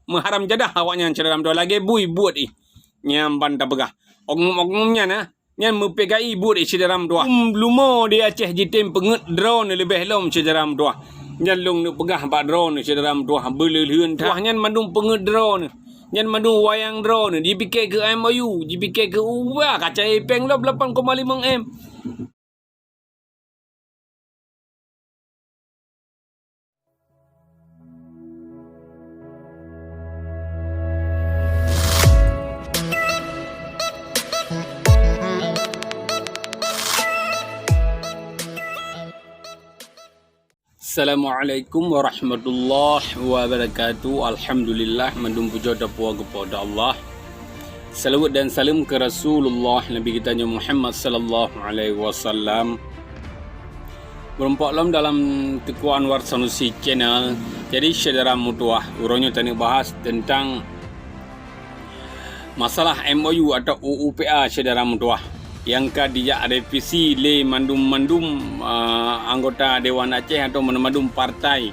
Mengharam jadah awaknya cederam tua lagi bui buat nyamban tak pegah. Oknum-oknumnya na nyan mepegai buat cederam tua. Lumo di Aceh jitim pengut drone lebih lom cederam tua. Nyan long nu pegah bak drone cederam tua belelheun tah nyan mandung pengut drone. Nyan mandung wayang drone dipikir ke MOU, dipikir ke wah kaca epeng lah 8,5 M. Assalamualaikum warahmatullahi wabarakatuh. Alhamdulillah, mandum puja dan puja kepada Allah. Salawat dan salam ke Rasulullah Nabi kita Muhammad sallallahu alaihi wasallam. Berempat dalam Teku Anwar Sanusi channel. Jadi saudara mutuah, urangnya tadi bahas tentang masalah MOU atau UUPA saudara mutuah. Yang dia revisi le mandum anggota Dewan Aceh atau mandum partai,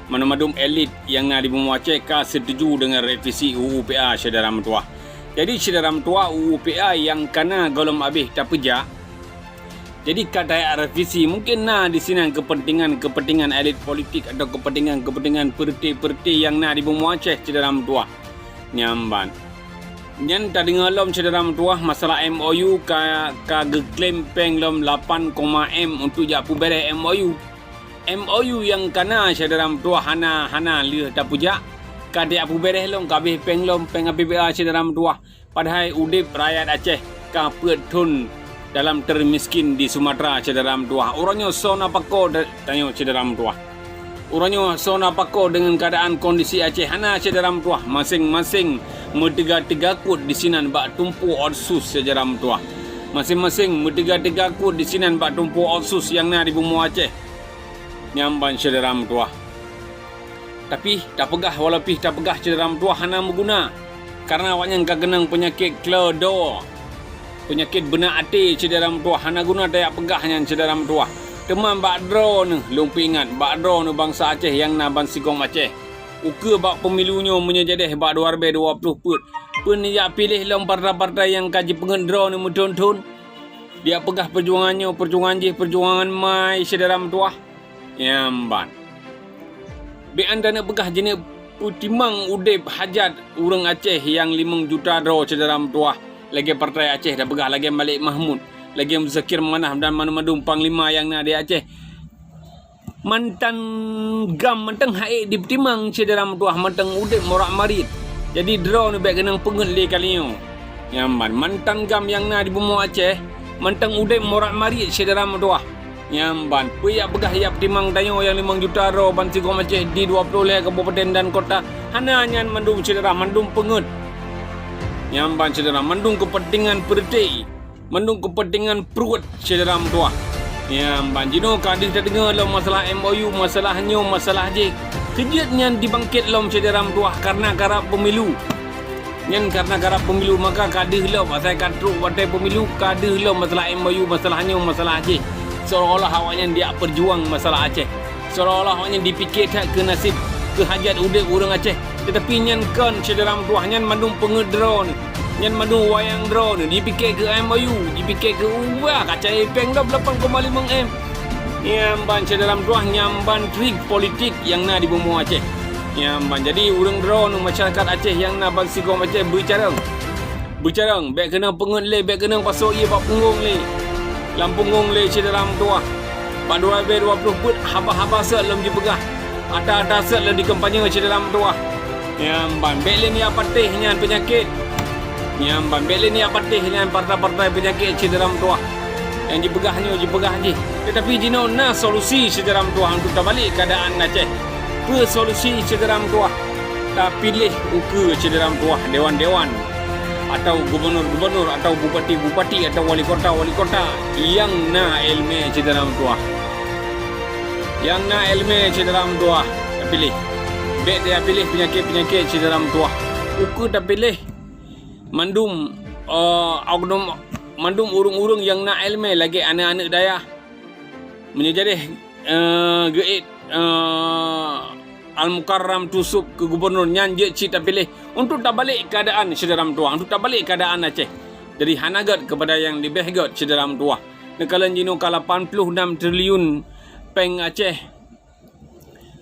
mandum elit yang di bawah Aceh setuju dengan revisi UUPA saudara mentua. Jadi saudara mentua UUPA yang kena golom habis tak pejak. Jadi kata revisi mungkin di sini kepentingan elit politik atau kepentingan perti yang di bawah Aceh saudara mentua. Nyamban. Nyan tak dengar lom saudara mentua masalah MOU ka geklaim peng lom 8, M untuk japu bere MOU yang kana saudara mentua hana lih tak puja ka dia apu bere lom kabeh peng APBA saudara mentua padahal udip rakyat Aceh ka petun dalam termiskin di Sumatera saudara mentua. Orangnya sona pako tanya saudara mentua. Orangnya sona pako dengan keadaan kondisi Aceh hana saudara mentua masing-masing medega-tegakut di sinan bak tumpu otsus sejarah mentua. Masing-masing medega-tegakut di sinan bak tumpu otsus yang di bumi Aceh. Nyamban saudara mentua. Tapi tak pegah walaupun tak pegah saudara mentua hana mengguna. Karena awaknya kenang penyakit klodo. Penyakit benak hati saudara mentua hana guna dayak pegahnya saudara mentua. Teman bak drone lumpi ingat bak drone bangsa Aceh yang ban sigong Aceh. Uka bak pemilunya menyejadeh bak 2020 put. Pun dia pilih lom partai-partai yang kaji pengendera ni muntun-tun. Dia pegah perjuangan mai saudara mentua. Yamban. Be anda nak pegah jenis putimang udip hajat urang Aceh yang 5 juta draw saudara mentua. Lagi partai Aceh dah pegah lagi Malik Mahmud. Lagi Zakir Manah dan Manu Panglima yang di Aceh. Mantan gam mantan haik di petimang saudara mentua mantan udip morak marit. Jadi draw ni baik kenang pengut le kalinya. Nyamban mantan gam yang di bumi Aceh mantan udip morak marit saudara mentua. Nyamban puyak begah ya petimang tanyo yang 5 juta draw bansi gom Aceh di 20 le kabupaten dan kota. Hana nyan mandum saudara mandum pengut. Nyamban saudara mandung kepentingan perti. Mandung kepentingan perut saudara mentua. Ya, banjino kadih tak dengar lom masalah MOU, masalahnya, masalah je. Kejutnya dibangkit lom saudara mentua karena garap pemilu. Nyan karena garap pemilu maka kadih lom pasal katruk partai pemilu, kadih lom masalah MOU, masalahnya, masalah je. Seolah-olah awaknya dia berjuang masalah Aceh. Seolah-olah awaknya dipikir tak ke nasib, ke hajat udip orang Aceh. Tetapi nyan kan saudara mentua, nyan mandung pengedra ni. Yang madu wayang drone dipikir ke MOU, dipikir ke wah kaca epeng dah 8,5 M. Nyamban dalam tuah nyamban trik politik yang di bumi Aceh. Nyamban jadi urang drone masyarakat Aceh yang ban sigom Aceh bercarang. Baik kena pengut le, baik kena pasok ia pak punggung le. Lam punggung le dalam tuah. Pak 2020 put haba-haba sel lem dipegah. Ada sel lem di kampanye dalam tuah. Nyamban baik le ni apa teh nyan penyakit. Nyamban beli ni apa teh dengan partai-partai penyakit cederam tua yang dipegahnya je. Tetapi jino solusi cederam tua untuk tak balik keadaan Aceh. Solusi cederam tua tak pilih uke cederam tua dewan-dewan atau gubernur-gubernur atau bupati-bupati atau wali kota yang ilmu cederam tua. Yang ilmu cederam tua tak pilih. Baik dia pilih penyakit-penyakit cederam tua. Uke tak pilih mandum urung-urung yang ilmu lagi anak-anak daya menyejadih geit Al-Mukarram tusuk ke gubernur nyan je cita pilih untuk tak balik keadaan sederam tua, untuk tak balik keadaan Aceh dari hanagat kepada yang lebih gat sederam tua. Nekalan jino ka 86 triliun peng Aceh,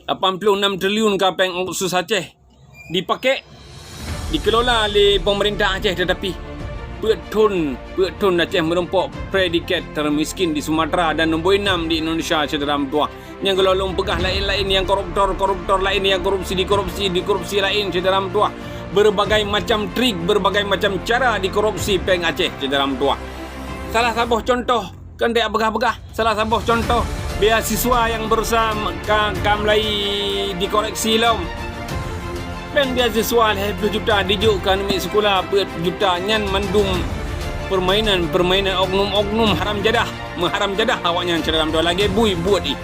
86 triliun ka peng khusus Aceh dipakai dikelola oleh pemerintah Aceh, tetapi Petun Aceh menumpuk predikat termiskin di Sumatera dan nombor 6 di Indonesia sederam tua. Yang gelolong pegah lain-lain, yang koruptor lain, yang korupsi lain sederam tua. Berbagai macam trik, berbagai macam cara dikorupsi peng Aceh sederam tua. Salah satu contoh kan dia begah-begah. Salah satu contoh beasiswa yang berusaha kamlai dikoreksi lom. Peng beasiswa 10 juta dijukan mi sekolah 10 juta nyan mandum permainan oknum haram jadah, mengharam jadah awaknya sederam tua lagi bui buat i.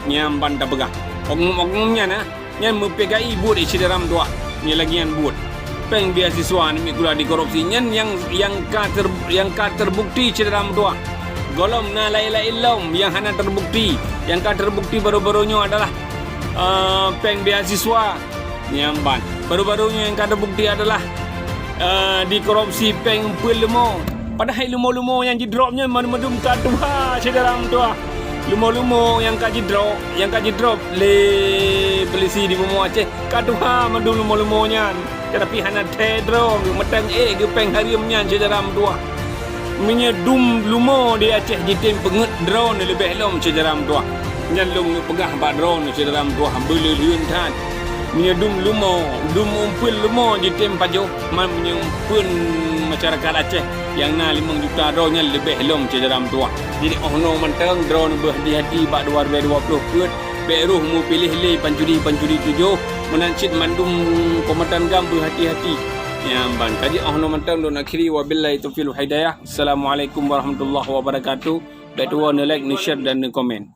Nyam banta begah oknum-oknumnya na nyan mempegai buat i sederam tua ni lagi yang buat peng beasiswa ni gula dikorupsi nyan yang ka terbukti sederam tua golom na lain-lain lom yang hana terbukti, yang ka terbukti baru-barunya adalah peng beasiswa nyamban, baru-barunya yang ka terbukti adalah dikorupsi peng pelemo, padahal lumo-lumo yang didropnya madum ka tuha sederam tua. Lumo-lumo yang kaji drop le polisi di Mumu Aceh kaduha madum lumo-lumonya tetapi hana tedro metang ke peng hariumnya sederam tua menyedum lumo di Aceh jitim penget drone lebih lom sederam tua nyan lum pegah ba drone sederam tua beleliun tan menyedum lumo umpul lumo jitim pajo man menyumpun masyarakat Aceh yang na 5 juta drone nya lebih lom sederam tua. Jadi no mentang drone berhati-hati bak 2020 put beruh mu pilih le pancuri 7 menancit mandum komandan gam berhati-hati yang ban kaji no mentang don akhiri wabillahi taufiq hidayah. Assalamualaikum warahmatullahi wabarakatuh. Betul like, share dan komen.